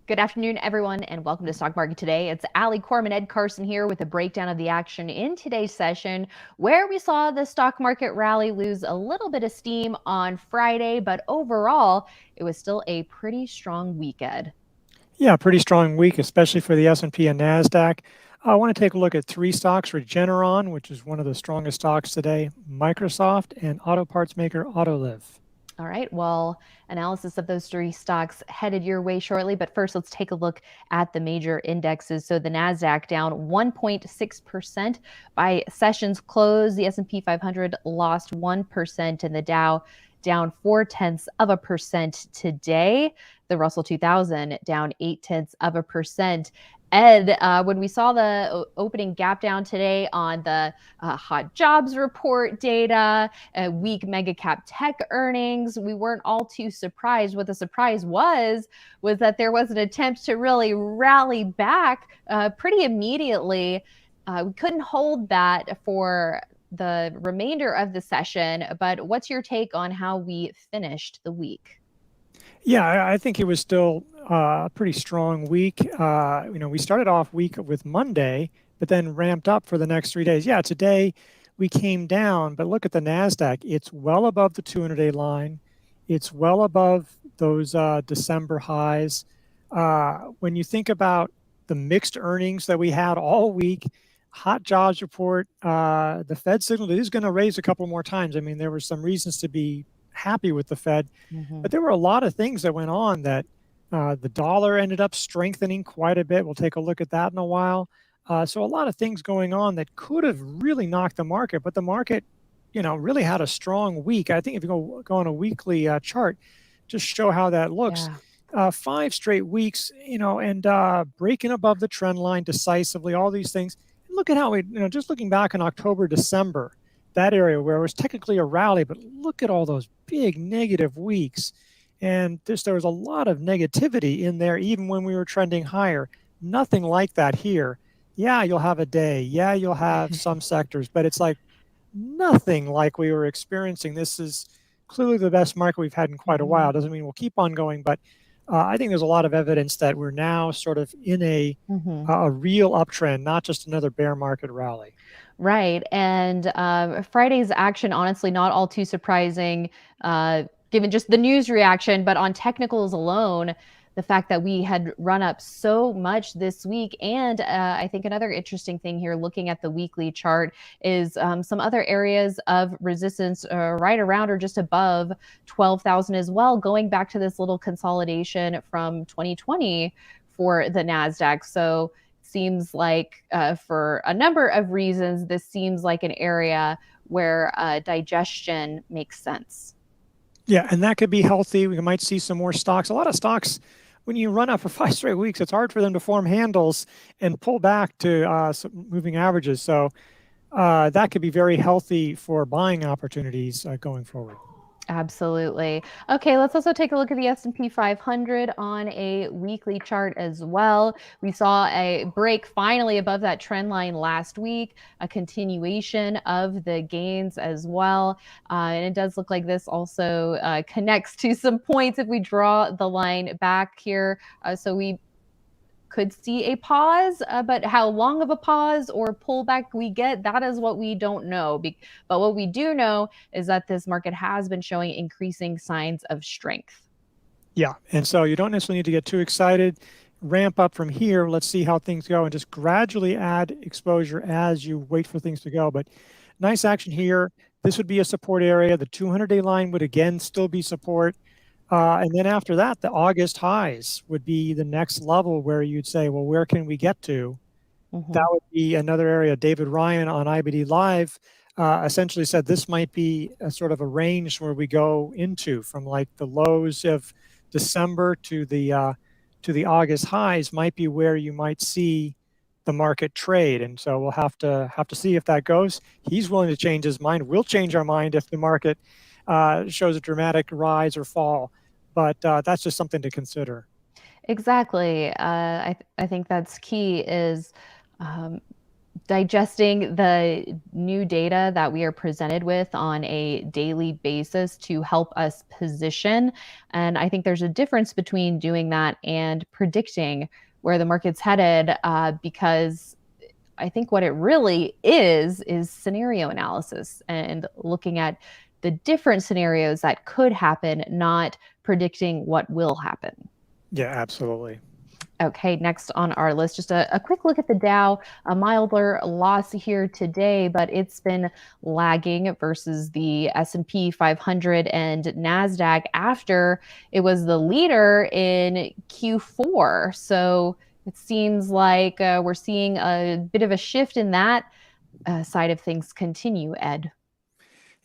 Good afternoon, everyone, and welcome to Stock Market Today. It's Ali, Coram, and Ed Carson here with a breakdown of the action in today's session, where we saw the stock market rally lose a little bit of steam on Friday, but overall, it was still a pretty strong weekend. Yeah, pretty strong week, especially for the S&P and Nasdaq. I want to take a look at three stocks: Regeneron, which is one of the strongest stocks today, Microsoft, and auto parts maker Autoliv. All right, well, analysis of those three stocks headed your way shortly, but first let's take a look at the major indexes. So the Nasdaq down 1.6% by session's close. The S&P 500 lost 1%, and the Dow down 0.4% today. The Russell 2000 down 0.8%. Ed, when we saw the opening gap down today on the hot jobs report data, weak mega cap tech earnings, we weren't all too surprised. What the surprise was that there was an attempt to really rally back pretty immediately. We couldn't hold that for the remainder of the session, but what's your take on how we finished the week? Yeah, I think it was still a pretty strong week. We started off week with Monday, but then ramped up for the next 3 days. Yeah, today we came down, but look at the Nasdaq. It's well above the 200-day line. It's well above those December highs. When you think about the mixed earnings that we had all week, hot jobs report, the Fed signaled it is going to raise a couple more times. I mean, there were some reasons to be happy with the Fed. Mm-hmm. But there were a lot of things that went on that the dollar ended up strengthening quite a bit. We'll take a look at that in a while. So a lot of things going on that could have really knocked the market, but the market, really had a strong week. I think if you go on a weekly chart, just show how that looks. Yeah. 5 straight weeks, and breaking above the trend line decisively, all these things. And look at how we, just looking back in October, December, that area where it was technically a rally, but look at all those big negative weeks. And there was a lot of negativity in there, even when we were trending higher. Nothing like that here. Yeah, you'll have a day. Yeah, you'll have some sectors, but it's like nothing like we were experiencing. This is clearly the best market we've had in quite a Mm-hmm. while. Doesn't mean we'll keep on going, but I think there's a lot of evidence that we're now sort of in Mm-hmm. a real uptrend, not just another bear market rally. Right. And Friday's action, honestly, not all too surprising, given just the news reaction, but on technicals alone, the fact that we had run up so much this week. And I think another interesting thing here, looking at the weekly chart, is some other areas of resistance right around or just above 12,000 as well, going back to this little consolidation from 2020 for the NASDAQ. So seems like for a number of reasons, this seems like an area where digestion makes sense. Yeah, and that could be healthy. We might see some more stocks. A lot of stocks, when you run up for 5 straight weeks, it's hard for them to form handles and pull back to some moving averages. So that could be very healthy for buying opportunities going forward. Absolutely. Okay, let's also take a look at the S&P 500 on a weekly chart as well. We saw a break finally above that trend line last week, a continuation of the gains as well. And it does look like this also connects to some points if we draw the line back here. So we could see a pause, but how long of a pause or pullback we get, that is what we don't know. But what we do know is that this market has been showing increasing signs of strength. Yeah, and so you don't necessarily need to get too excited. Ramp up from here. Let's see how things go and just gradually add exposure as you wait for things to go. But nice action here. This would be a support area. The 200-day line would again still be support. And then after that, the August highs would be the next level where you'd say, well, where can we get to? That Mm-hmm. would be another area. David Ryan on IBD Live essentially said this might be a sort of a range where we go into from like the lows of December to the August highs might be where you might see the market trade. And so we'll have to see if that goes. He's willing to change his mind. We'll change our mind if the market shows a dramatic rise or fall. But that's just something to consider. Exactly. I think that's key is um, digesting the new data that we are presented with on a daily basis to help us position. And I think there's a difference between doing that and predicting where the market's headed, because I think what it really is scenario analysis and looking at the different scenarios that could happen, not predicting what will happen. Yeah, absolutely. Okay, next on our list, just a quick look at the Dow, a milder loss here today, but it's been lagging versus the S&P 500 and Nasdaq after it was the leader in Q4. So it seems like we're seeing a bit of a shift in that side of things continue, Ed.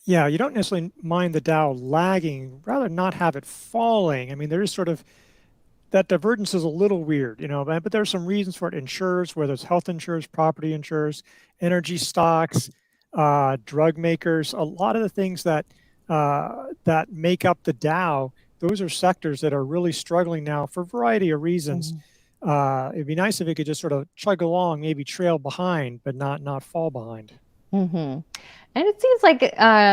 Yeah, you don't necessarily mind the Dow lagging, rather not have it falling. I mean, there is sort of that divergence is a little weird, but there's some reasons for it. Insurers, whether it's health insurers, property insurers, energy stocks, drug makers, a lot of the things that make up the Dow, those are sectors that are really struggling now for a variety of reasons. It'd be nice if it could just sort of chug along, maybe trail behind, but not fall behind. Mm-hmm. And it seems like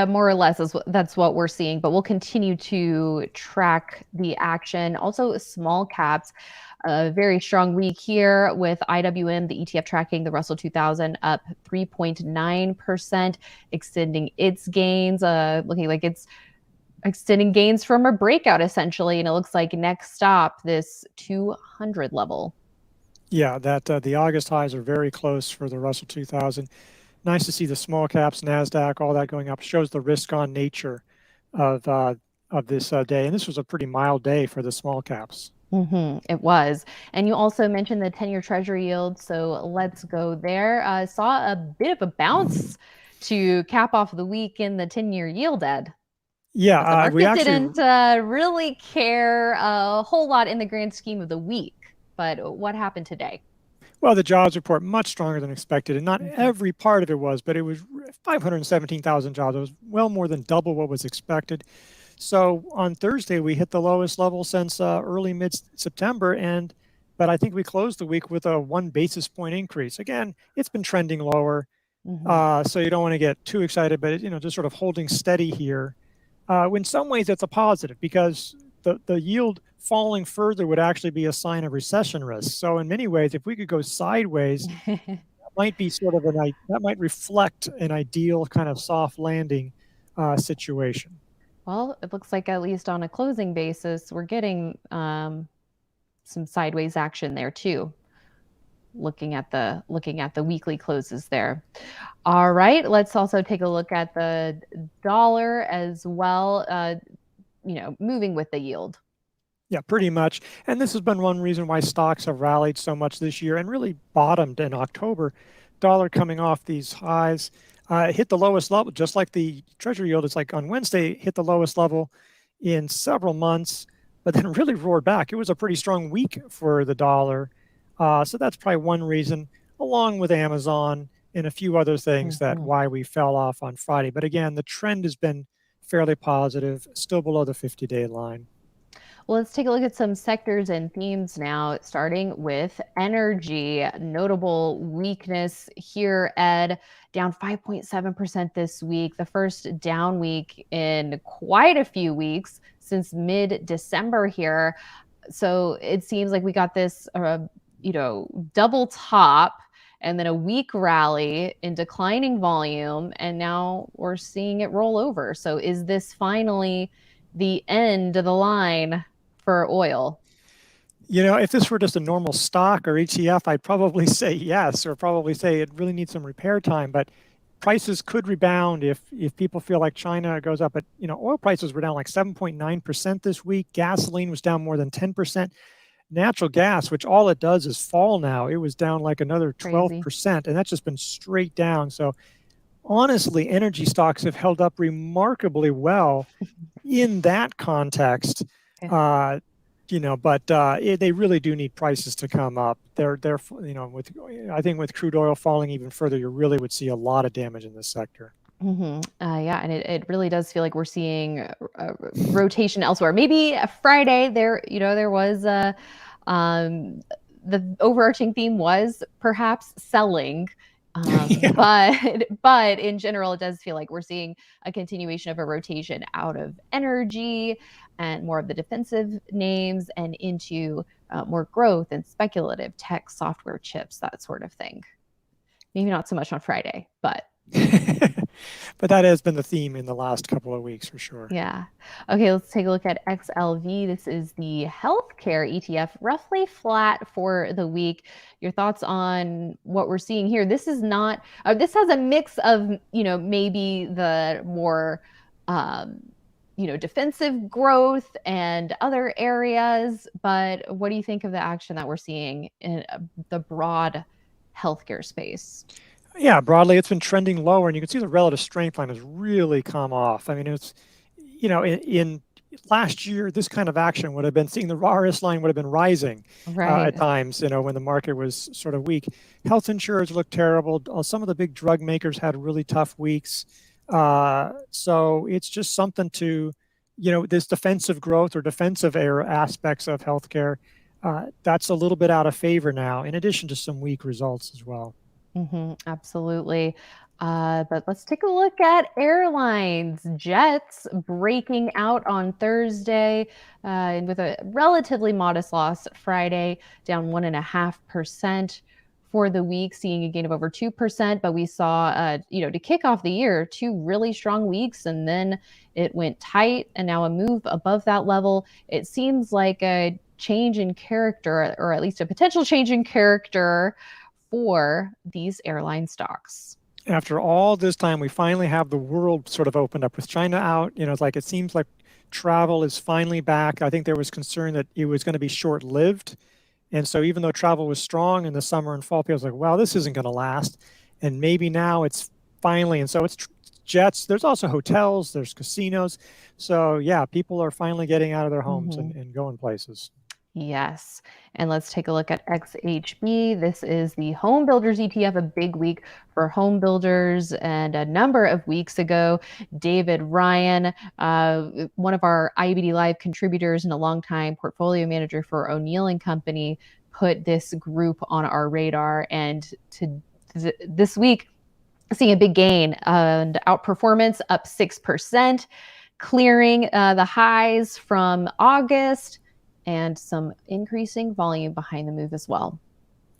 more or less that's what we're seeing, but we'll continue to track the action. Also, small caps, a very strong week here with IWM, the ETF tracking the Russell 2000 up 3.9%, extending its gains, looking like it's extending gains from a breakout essentially. And it looks like next stop, this 200 level. Yeah, that the August highs are very close for the Russell 2000. Nice to see the small caps, Nasdaq, all that going up. Shows the risk-on nature of this day, and this was a pretty mild day for the small caps. It was. And you also mentioned the 10-year Treasury yield, so let's go there. Saw a bit of a bounce to cap off the week in the 10-year yield, Ed. Yeah, but the market we actually didn't really care a whole lot in the grand scheme of the week. But what happened today? Well, the jobs report much stronger than expected, and not every part of it was, but it was 517,000 jobs. It was well more than double what was expected. So on Thursday, we hit the lowest level since early mid-September, but I think we closed the week with a 1 basis point increase. Again, it's been trending lower, so you don't want to get too excited, but just sort of holding steady here. In some ways, it's a positive because the yield falling further would actually be a sign of recession risk. So in many ways, if we could go sideways, that might be sort of that might reflect an ideal kind of soft landing situation. Well, it looks like at least on a closing basis, we're getting some sideways action there too. Looking at the weekly closes there. All right, let's also take a look at the dollar as well. Moving with the yield. Yeah, pretty much. And this has been one reason why stocks have rallied so much this year and really bottomed in October. Dollar coming off these highs, hit the lowest level, just like the Treasury yield. It's like on Wednesday, hit the lowest level in several months, but then really roared back. It was a pretty strong week for the dollar. So that's probably one reason, along with Amazon and a few other things that why we fell off on Friday. But again, the trend has been fairly positive, still below the 50-day line. Well, let's take a look at some sectors and themes now, starting with energy. Notable weakness here, Ed, down 5.7% this week, the first down week in quite a few weeks since mid-December here. So it seems like we got this, double top and then a weak rally in declining volume, and now we're seeing it roll over. So is this finally the end of the line for oil? If this were just a normal stock or ETF, I'd probably say yes, or probably say it really needs some repair time. But prices could rebound if people feel like China goes up. But oil prices were down like 7.9% this week. Gasoline was down more than 10%. Natural gas, which all it does is fall now, it was down like another 12%, and that's just been straight down. So honestly, energy stocks have held up remarkably well in that context. But they really do need prices to come up. I think with crude oil falling even further, you really would see a lot of damage in this sector. Yeah, and it really does feel like we're seeing rotation elsewhere. Maybe Friday there was the overarching theme was perhaps selling Yeah. But in general, it does feel like we're seeing a continuation of a rotation out of energy and more of the defensive names and into more growth and speculative tech, software, chips, that sort of thing. Maybe not so much on Friday, but But that has been the theme in the last couple of weeks for sure. yeah. Okay, let's take a look at XLV. This is the healthcare ETF, roughly flat for the week. Your thoughts on what we're seeing here? This is not, this has a mix of, maybe the more, um, defensive growth and other areas. But what do you think of the action that we're seeing in the broad healthcare space? Yeah, broadly, it's been trending lower, and you can see the relative strength line has really come off. I mean, it's, in last year, this kind of action would have been seeing the RS line would have been rising at Right. times, when the market was sort of weak. Health insurers looked terrible. Some of the big drug makers had really tough weeks. So it's just something to, this defensive growth or defensive aspects of healthcare, that's a little bit out of favor now, in addition to some weak results as well. Absolutely. But let's take a look at airlines. Jets breaking out on Thursday and with a relatively modest loss Friday, down 1.5% for the week, seeing a gain of over 2%. But we saw, to kick off the year, two really strong weeks, and then it went tight, and now a move above that level. It seems like a change in character, or at least a potential change in character for these airline stocks. After all this time, we finally have the world sort of opened up with China out. It's like it seems like travel is finally back. I think there was concern that it was going to be short-lived. And so even though travel was strong in the summer and fall, people was like, well, this isn't going to last. And maybe now it's finally, and so it's jets. There's also hotels, there's casinos. So yeah, people are finally getting out of their homes and going places. Yes. And let's take a look at XHB. This is the home builders ETF, a big week for home builders. And a number of weeks ago, David Ryan, one of our IBD Live contributors and a longtime portfolio manager for O'Neill and Company, put this group on our radar. And this week, seeing a big gain and outperformance up 6%, clearing the highs from August, and some increasing volume behind the move as well.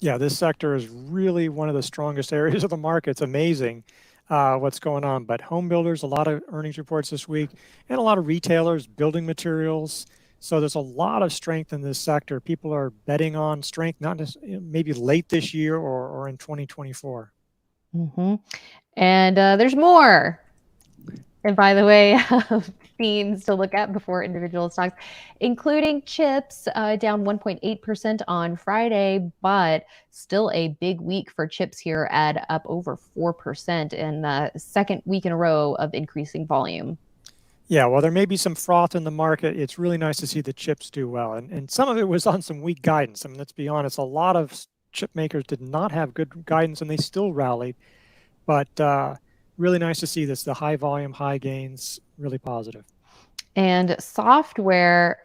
Yeah, this sector is really one of the strongest areas of the market. It's amazing what's going on. But home builders, a lot of earnings reports this week, and a lot of retailers, building materials. So there's a lot of strength in this sector. People are betting on strength, not just maybe late this year or in 2024. And there's more. And by the way, themes to look at before individual stocks, including chips, down 1.8% on Friday, but still a big week for chips here, at up over 4% in the second week in a row of increasing volume. Yeah, well, there may be some froth in the market. It's really nice to see the chips do well. And some of it was on some weak guidance. I mean, let's be honest, a lot of chip makers did not have good guidance, and they still rallied. But really nice to see this, the high volume, high gains, really positive. And software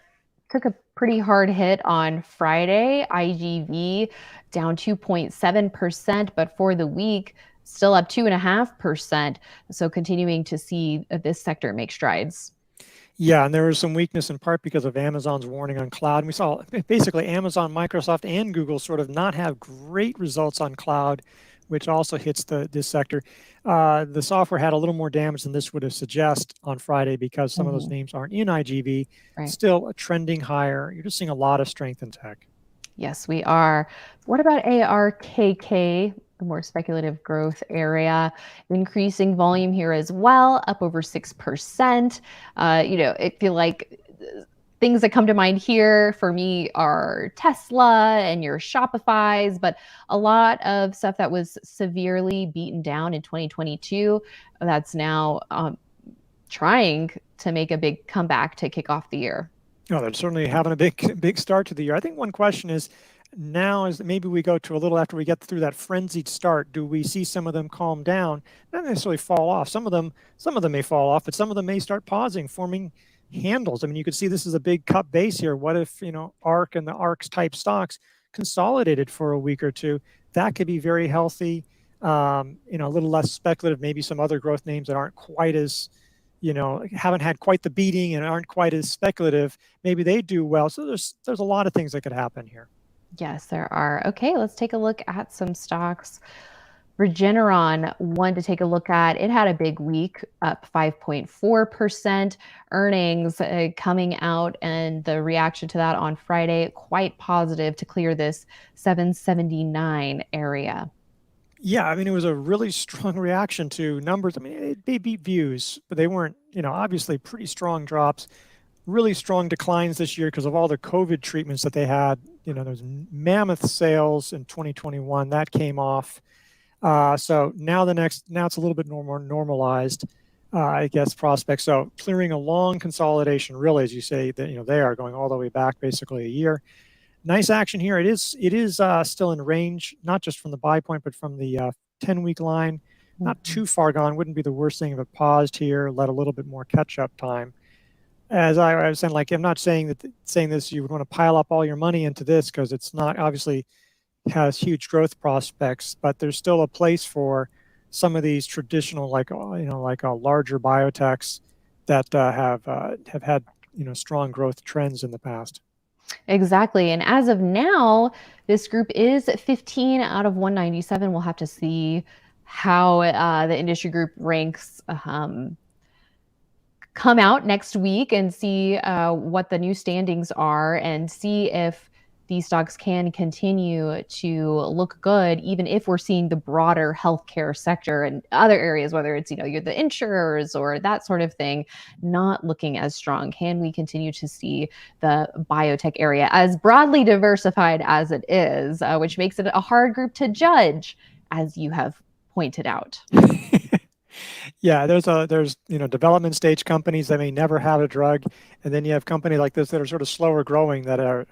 took a pretty hard hit on Friday. IGV down 2.7%, but for the week, still up 2.5%. So continuing to see this sector make strides. Yeah, and there was some weakness in part because of Amazon's warning on cloud. And we saw basically Amazon, Microsoft, and Google sort of not have great results on cloud, which also hits this sector. The software had a little more damage than this would have suggest on Friday because some of those names aren't in IGV. Right. Still trending higher. You're just seeing a lot of strength in tech. Yes, we are. What about ARKK, the more speculative growth area? Increasing volume here as well, up over 6%. I feel like things that come to mind here for me are Tesla and your Shopify's, but a lot of stuff that was severely beaten down in 2022 that's now trying to make a big comeback to kick off the year. No, they're certainly having a big start to the year. I think one question is now is maybe we go to a little after we get through that frenzied start. Do we see some of them calm down? Not necessarily fall off. Some of them may fall off, but some of them may start pausing, forming handles. I mean, you could see this is a big cup base here. What if, ARK and the ARKs type stocks consolidated for a week or two? That could be very healthy. a little less speculative, maybe some other growth names that aren't quite as, haven't had quite the beating and aren't quite as speculative. Maybe they do well. So there's a lot of things that could happen here. Yes, there are. Okay, let's take a look at some stocks. Regeneron, one to take a look at. It had a big week, up 5.4%. Earnings coming out, and the reaction to that on Friday, quite positive to clear this 779 area. Yeah, I mean, it was a really strong reaction to numbers. I mean, they beat views, but they weren't, obviously pretty strong drops, really strong declines this year because of all the COVID treatments that they had. There's mammoth sales in 2021 that came off. So now it's a little bit more normalized, I guess, prospects. So clearing a long consolidation, really, as you say, that they are going all the way back basically a year. Nice action here. It is still in range, not just from the buy point, but from the 10-week line. Not too far gone. Wouldn't be the worst thing if it paused here, let a little bit more catch-up time. As I was saying, I'm not saying this, you would want to pile up all your money into this because it's not obviously has huge growth prospects, but there's still a place for some of these traditional, like larger biotechs that have had strong growth trends in the past. Exactly. And as of now, this group is 15 out of 197. We'll have to see how the industry group ranks come out next week and see what the new standings are and see if these stocks can continue to look good, even if we're seeing the broader healthcare sector and other areas, whether it's, you're the insurers or that sort of thing, not looking as strong. Can we continue to see the biotech area as broadly diversified as it is, which makes it a hard group to judge, as you have pointed out? Yeah, there's development stage companies that may never have a drug, and then you have companies like this that are sort of slower growing that are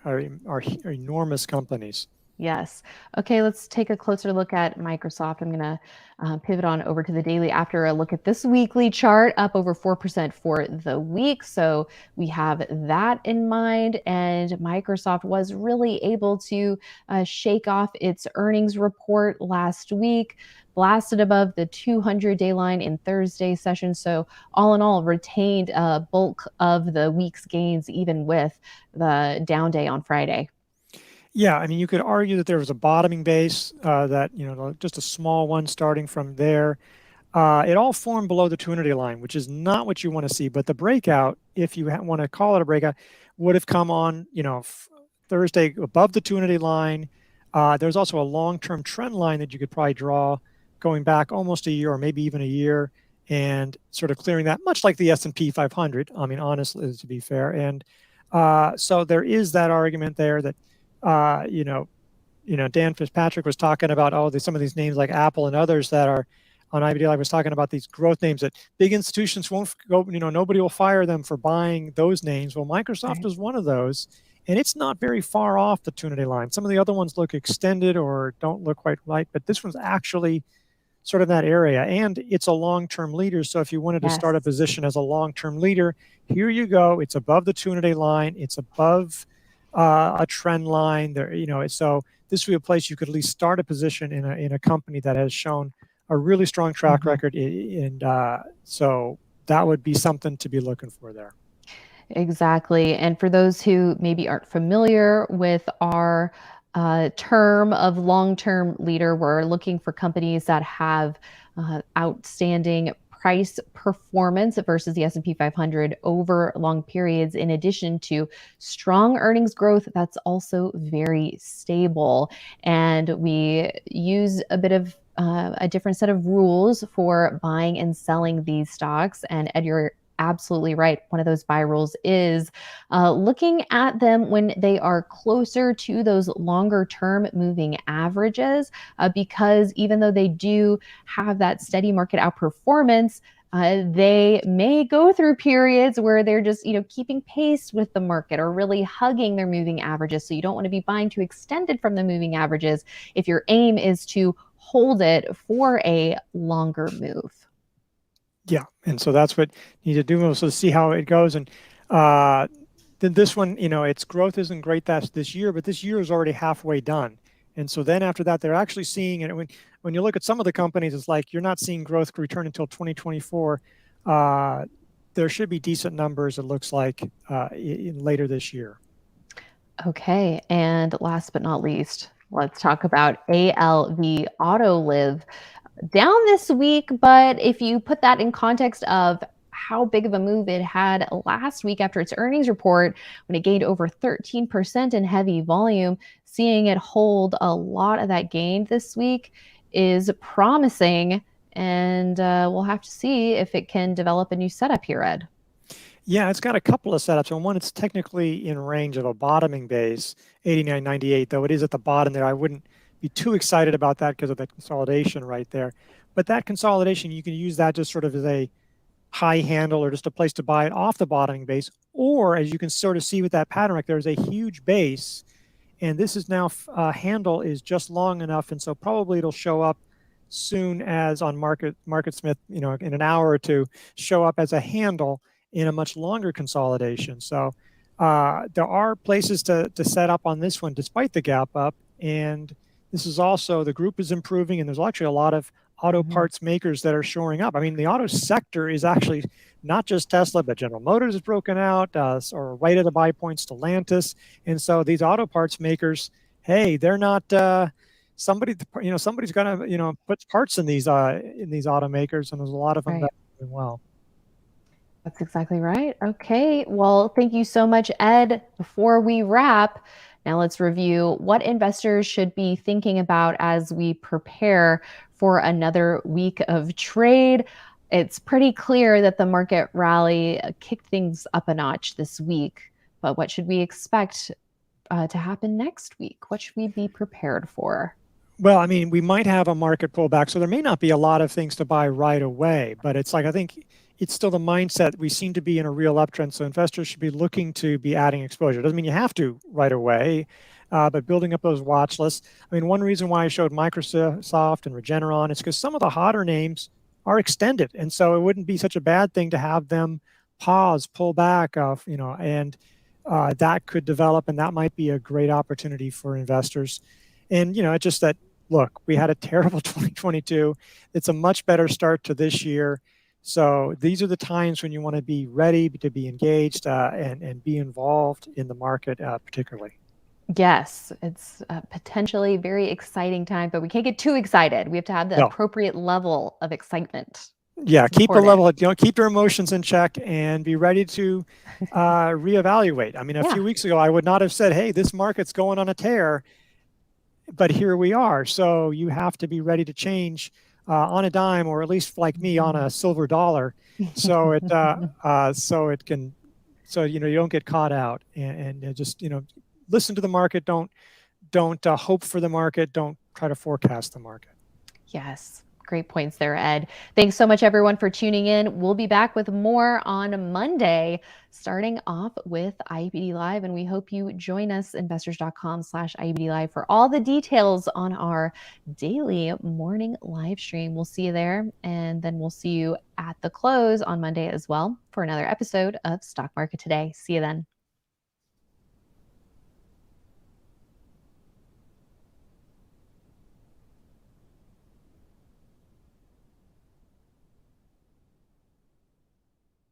enormous companies. Yes. Okay, let's take a closer look at Microsoft. I'm going to pivot on over to the daily after a look at this weekly chart, up over 4% for the week. So we have that in mind. And Microsoft was really able to shake off its earnings report last week, blasted above the 200-day line in Thursday's session. So all in all, retained a bulk of the week's gains, even with the down day on Friday. Yeah, I mean, you could argue that there was a bottoming base, that, just a small one starting from there. It all formed below the 200-day line, which is not what you want to see. But the breakout, if you want to call it a breakout, would have come on, Thursday above the 200-day line. There's also a long-term trend line that you could probably draw going back almost a year or maybe even a year and sort of clearing that, much like the S&P 500. I mean, honestly, to be fair. And so there is that argument there that, Dan Fitzpatrick was talking about some of these names like Apple and others that are on IBD. I was talking about these growth names that big institutions won't go, nobody will fire them for buying those names. Well, Microsoft is one of those, and it's not very far off the 200-day line. Some of the other ones look extended or don't look quite right, but this one's actually sort of that area, and it's a long-term leader. So if you wanted to start a position as a long-term leader, here you go. It's above the 200-day line. It's above a trend line there, so this would be a place you could at least start a position in a company that has shown a really strong track record, and so that would be something to be looking for there. Exactly. And for those who maybe aren't familiar with our term of long-term leader, we're looking for companies that have outstanding price performance versus the S&P 500 over long periods, in addition to strong earnings growth that's also very stable. And we use a bit of a different set of rules for buying and selling these stocks. And Ed, you're absolutely right. One of those buy rules is looking at them when they are closer to those longer term moving averages, because even though they do have that steady market outperformance, they may go through periods where they're just, keeping pace with the market or really hugging their moving averages. So you don't want to be buying too extended from the moving averages if your aim is to hold it for a longer move. Yeah, and so that's what you need to do, so to see how it goes. And then this one, its growth isn't great this year, but this year is already halfway done. And so then after that, they're actually seeing it. When you look at some of the companies, it's like you're not seeing growth return until 2024. There should be decent numbers, it looks like, later this year. Okay. And last but not least, let's talk about ALV Autoliv. Down this week, but if you put that in context of how big of a move it had last week after its earnings report, when it gained over 13% in heavy volume, seeing it hold a lot of that gain this week is promising. And we'll have to see if it can develop a new setup here, Ed. Yeah, it's got a couple of setups. And one, it's technically in range of a bottoming base, 89.98, though it is at the bottom there. I wouldn't be too excited about that because of that consolidation right there. But that consolidation, you can use that just sort of as a high handle or just a place to buy it off the bottoming base. Or as you can sort of see with that pattern, like there's a huge base. And this is now, handle is just long enough. And so probably it'll show up soon as on MarketSmith, in an hour or two, show up as a handle in a much longer consolidation. So there are places to set up on this one despite the gap up. And this is also, the group is improving, and there's actually a lot of auto parts makers that are shoring up. I mean, the auto sector is actually not just Tesla, but General Motors is broken out, or right at the buy point, Stellantis. And so these auto parts makers, hey, they're not, somebody's got to, put parts in these automakers, and there's a lot of them that are doing well. That's exactly right. Okay. Well, thank you so much, Ed. Before we wrap, now let's review what investors should be thinking about as we prepare for another week of trade. It's pretty clear that the market rally kicked things up a notch this week, but what should we expect to happen next week? What should we be prepared for? Well, I mean, we might have a market pullback, so there may not be a lot of things to buy right away, but it's like, I think it's still the mindset. We seem to be in a real uptrend, so investors should be looking to be adding exposure. It doesn't mean you have to right away, but building up those watch lists. I mean, one reason why I showed Microsoft and Regeneron is because some of the hotter names are extended, and so it wouldn't be such a bad thing to have them pause, pull back, and that could develop, and that might be a great opportunity for investors. And it's just that, look, we had a terrible 2022. It's a much better start to this year. So these are the times when you want to be ready to be engaged and be involved in the market, particularly. Yes, it's a potentially very exciting time, but we can't get too excited. We have to have the appropriate level of excitement. Yeah, keep a level, keep your emotions in check and be ready to reevaluate. I mean, a few weeks ago, I would not have said, hey, this market's going on a tear, but here we are. So you have to be ready to change on a dime, or at least like me on a silver dollar, so you don't get caught out, and just listen to the market. Don't hope for the market. Don't try to forecast the market. Yes. Great points there, Ed. Thanks so much, everyone, for tuning in. We'll be back with more on Monday, starting off with IBD Live. And we hope you join us, investors.com/IBD Live, for all the details on our daily morning live stream. We'll see you there. And then we'll see you at the close on Monday as well for another episode of Stock Market Today. See you then.